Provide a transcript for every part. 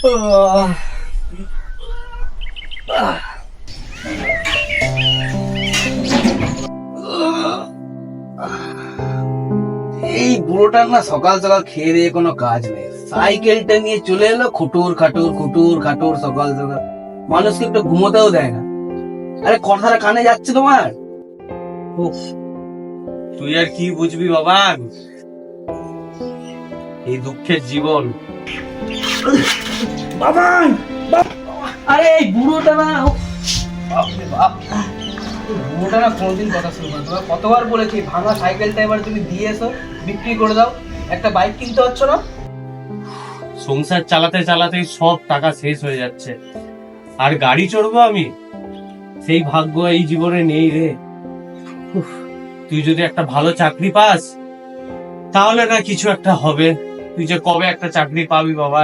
এই বুড়োটার না সকাল সকাল খেয়ে দিয়ে কোনো কাজ নেই, সাইকেলটা নিয়ে চলে এলো খুটুর খাটুর খুটুর খাটুর সকাল সকাল। মানুষকে একটু ঘুমোতেও দেয় না। আরে কথাটা কানে যাচ্ছে তোমার? উফ, তুই আর কি বুঝবি বাবা, এই দুঃখের জীবন। বাবা আরে এই বুড়োটা না, বাপরে বাপ, বুড়োটা না কোনোদিন কথা শুনবে না। তোমার কতবার বলেছি ভাঙা সাইকেলটা এবার তুমি দিয়ে এসো, বিক্রি করে দাও, একটা বাইক কিনতে হচ্ছে না। সংসার চালাতে চালাতে সব টাকা শেষ হয়ে যাচ্ছে, আর গাড়ি চড়বো আমি, সেই ভাগ্য এই জীবনে নেই রে। উফ, তুই যদি একটা ভালো চাকরি পাস তাহলে না কিছু একটা হবে। তুই যে কবে একটা চাকরি পাবি বাবা।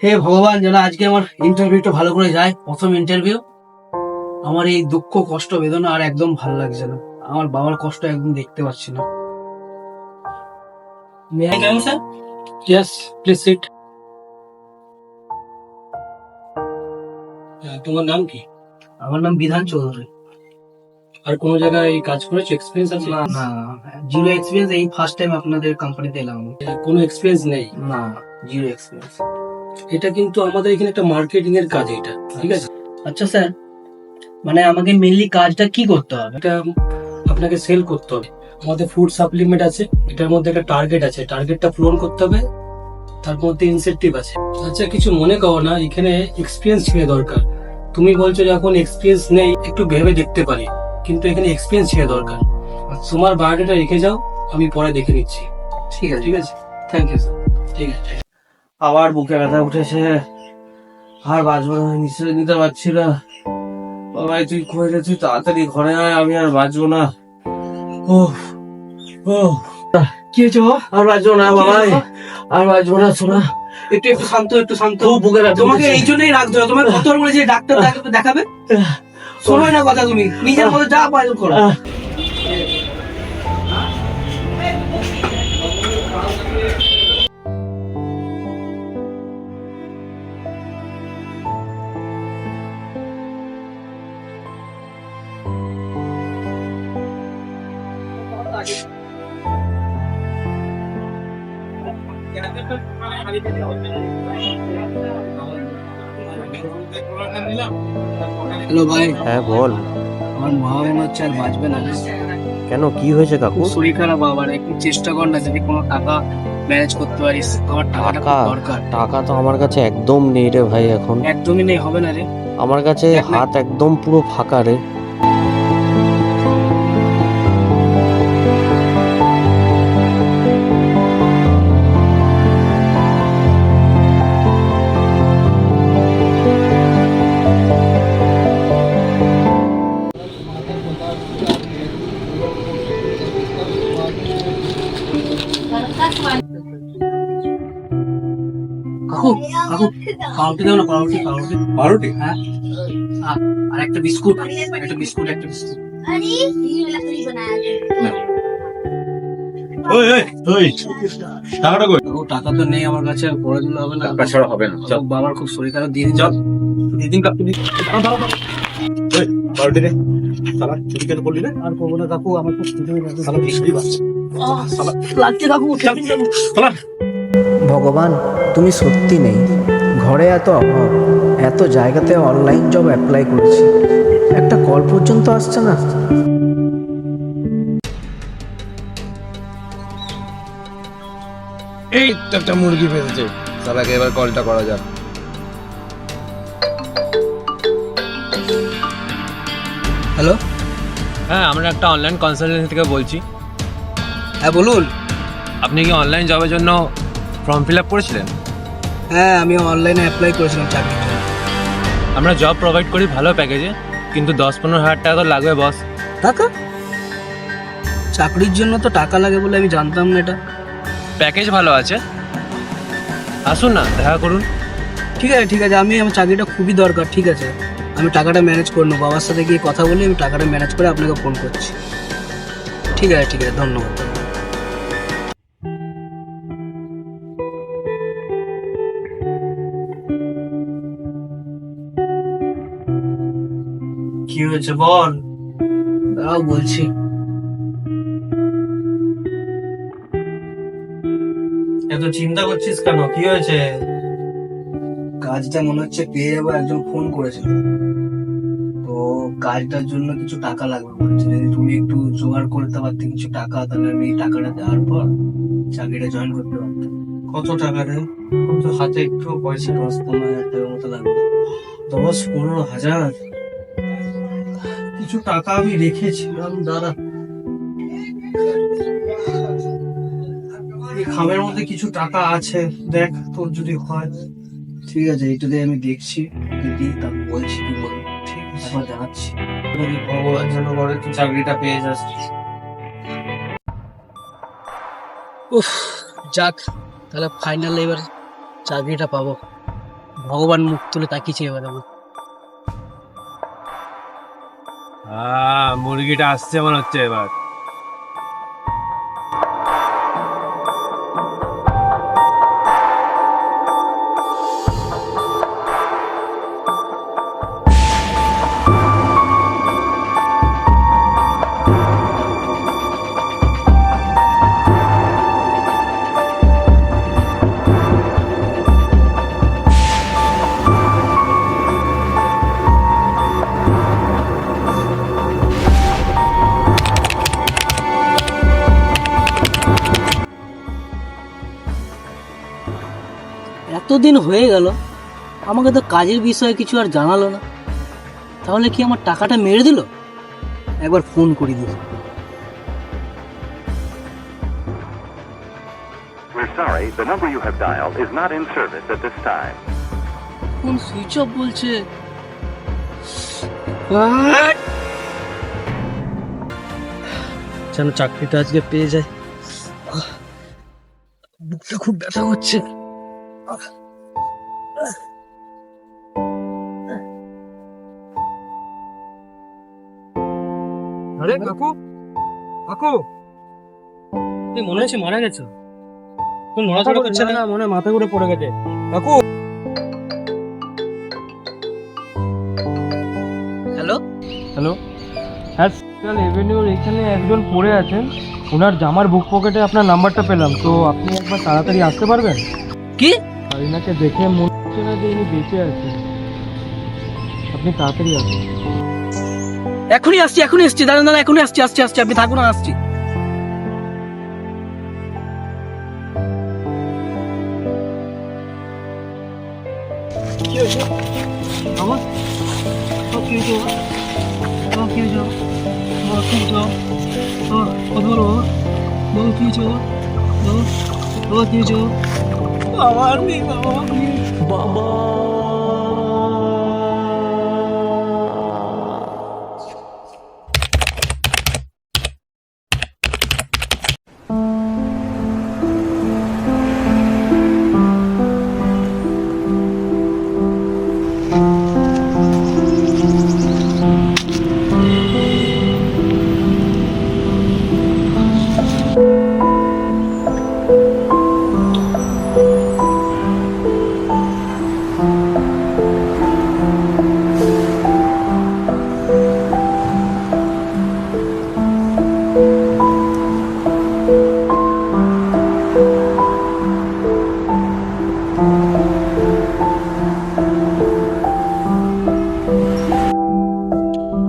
হে ভগবান, যেন আজকে আমার ইন্টারভিউটা ভালো করে যায়, প্রথম ইন্টারভিউ। আমার এই দুঃখ কষ্ট বেদনা আর একদম ভালো লাগছে না, আমার বাবার কষ্ট একদম দেখতে পাচ্ছি না। May I come sir? Yes, please sit. তোমার নাম কি? আমার নাম বিধান চৌধুরী। আর কোনো জায়গায় কাজ করেছো? এক্সপিরিয়েন্স আছে? না না, জিরো এক্সপিরিয়েন্স, এই ফার্স্ট টাইম আপনাদের কোম্পানিতে এলাম আমি। কোনো এক্সপিরিয়েন্স নেই? না, জিরো এক্সপিরিয়েন্স। এটা কিন্তু আমাদের এখানে একটা মার্কেটিং এর কাজ, এটা ঠিক আছে? আচ্ছা স্যার, মানে আমাকে মেইনলি কাজটা কি করতে হবে? এটা আপনাকে সেল করতে হবে। আমাদের ফুড সাপ্লিমেন্ট আছে, এটার মধ্যে একটা টার্গেট আছে, টার্গেটটা পূরণ করতে হবে, তার মধ্যে ইনসেনটিভ আছে। আচ্ছা, কিছু মনে করো না, এখানে এক্সপিরিয়েন্স ছিল দরকার। তুমি বলছো যখন এক্সপিরিয়েন্স নেই, একটু ভেবে দেখতে পারি, কিন্তু এখানে এক্সপিরিয়েন্স ছিল দরকার। তোমার বায়োডাটা রেখে যাও, আমি পরে দেখে নিচ্ছি। ঠিক আছে, ঠিক আছে, থ্যাংক ইউ স্যার। ঠিক আছে। আবার বুকে ব্যথা উঠেছে, আর বাঁচবো না, নিশ্চয় নিতে পারছি না। বাবাই তুই কইলে, তুই তাড়াতাড়ি ঘরে আয়, আমি আর বাঁচবো না। ও ও কি হয়েছে বাবা? আর বাঁচবো না বাবাই, আর বাঁচবো না। শোনা, একটু একটু শান্ত, একটু শান্ত। খুব বুকে ব্যথা তোমাকে উঠেছে। এই জন্যই রাখতে হবে, তোমাকে কতবার বলেছি ডাক্তার দেখাবে, শোনোই না কথা। তুমি নিজের মধ্যে যা পাই করো। হ্যালো ভাই। হ্যাঁ বল। আমার মা মনে হচ্ছে আর বাঁচবে না। কেন, কি হয়েছে কাকু? খুব শরীর খারাপ বাবার, একটু চেষ্টা কর না যদি কোনো টাকা ম্যানেজ করতে পারিস। আমার টাকাটা টাকা? খুব দরকার। টাকা তো আমার কাছে একদম নেই রে ভাই, এখন একদমই নেই, হবে না রে। আমার কাছে হাত একদম পুরো ফাঁকা রে। কাকু কাকু, পাউরুটি দাও না, পাউরুটি পাউরুটি পাউরুটি? হ্যাঁ, আর একটা বিস্কুট, একটা বিস্কুট, একটা বিস্কুট। अरे ये लकड़ी बनाया था। ওই ওই ওই, টাকাটা কই? কাকু টাকা তো নেই আমার কাছে, পরে দিলে হবে না। টাকা ছাড়া হবে না, চল। কাকু, বাবার খুব শরীর খারাপ, দিয়ে দিন। চল দিদিন কাকু দি। ওই পাউরুটি রে, সালা চুরি কেন করলি রে? আর করবো না কাকু, আমার খুব খিদে পেয়েছে। সালা বৃষ্টি বাস, সালা লাগছে কাকু, সালা। ভগবান, তুমি সত্যি নেই। ঘরে এত অভাব, এত জায়গাতে অনলাইন জব অ্যাপ্লাই করেছি, একটা কল পর্যন্ত আসছে না। এই তো একটা মুরগি ফেসেছে, সালাকে এবার কলটা করা যাক। হ্যালো, হ্যাঁ, আমরা একটা অনলাইন কনসালটেন্সি থেকে বলছি। হ্যাঁ বলুন। আপনি কি অনলাইন জবের জন্য ফর্ম ফিল আপ করেছিলেন? হ্যাঁ, আমি অনলাইনে অ্যাপ্লাই করেছিলাম চাকরির জন্য। আমরা জব প্রোভাইড করি ভালো প্যাকেজে, কিন্তু 10-15 হাজার টাকা তো লাগবে বস। টাকা? চাকরির জন্য তো টাকা লাগে বলে আমি জানতাম না এটা। প্যাকেজ ভালো আছে, আসুন না দেখা করুন। ঠিক আছে, আমার চাকরিটা খুবই দরকার। ঠিক আছে, আমি টাকাটা ম্যানেজ করে নেবো, বাবার সাথে গিয়ে কথা বলে আমি টাকাটা ম্যানেজ করে আপনাকে ফোন করছি। ঠিক আছে, ধন্যবাদ। কি হয়েছে বল। দাঁড়াও বলছি। এত চিন্তা করছিস কেন, কি হয়েছে? কাজটা মনে হচ্ছে পেয়ে যাবো, একজন ফোন করেছিল। তো কাজটার জন্য কিছু টাকা লাগবে বলছে, যদি তুমি একটু জোগাড় করতে পারতে কিছু টাকা, তাহলে আমি এই টাকাটা দেওয়ার পর চাকরিটা জয়েন করতে পারতাম। কত টাকা রে? তো হাতে একটু পয়সা 10-15 হাজার টাকার মতো লাগবে। 10-15 হাজার? কিছু টাকা আমি রেখেছিলাম, দাঁড়া। এই খামের মধ্যে কিছু টাকা আছে, দেখ তোর যদি হয়। ঠিক আছে, এইটা দিয়ে আমি দেখছি, যদি তারপর বলছি কি বলবো। ঠিক আছে, একবার জানাচ্ছি। যদি ভগবান যেন করে তুই চাকরিটা পেয়ে যাস। উফ, যাক, তাহলে ফাইনাল এবার চাকরিটা পাবো। ভগবান মুখ তুলে তাকিয়েছে এবার আমার। মুরগিটা আসছে মনে হচ্ছে এবার। এতদিন হয়ে গেল, আমাকে তো কাজের বিষয়ে কিছু আর জানালো না। তাহলে কি আমার টাকাটা মেরে দিল? একবার ফোন করে দিল। We're sorry, the number you have dialed is not in service at this time. Phone switch off বলছে। যেন চাকরিটা আজকে পেয়ে যায়। বুকটা খুব ব্যথা হচ্ছে। আরে কাকু, মনে হচ্ছে মারা গেছে। নড়াচড়া করছে না, মনে মাথা ঘুরে পড়ে গেছে। কাকু, হ্যালো, হ্যাঁ এভিনিউর এখানে একজন পড়ে আছেন, ওনার জামার বুক পকেটে আপনার নাম্বারটা পেলাম, তো আপনি একবার তাড়াতাড়ি আসতে পারবেন? কি? আর এনাকে দেখে মনে হচ্ছে না যে ইনি বেঁচে আছেন, আপনি তাড়াতাড়ি আসুন। এখনই আসছি, দাঁড়ান, এখনই আসছি, আপনি থাকুন, আসছি। কি হয়েছে আমার? কি হয়েছে? কথা বলো, কি হয়েছে? বাবা নেই, বাবা।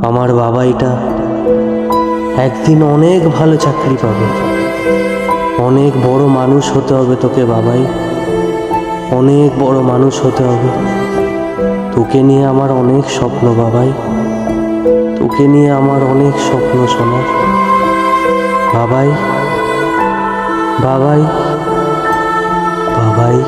আমার বাবাইটা একদিন অনেক ভালো চাকরি পাবে, অনেক বড় মানুষ হতে হবে তোকে বাবাই, অনেক বড় মানুষ হতে হবে। তোকে নিয়ে আমার অনেক স্বপ্ন বাবাই, তোকে নিয়ে আমার অনেক স্বপ্ন সোনা বাবাই, বাবাই, বাবাই।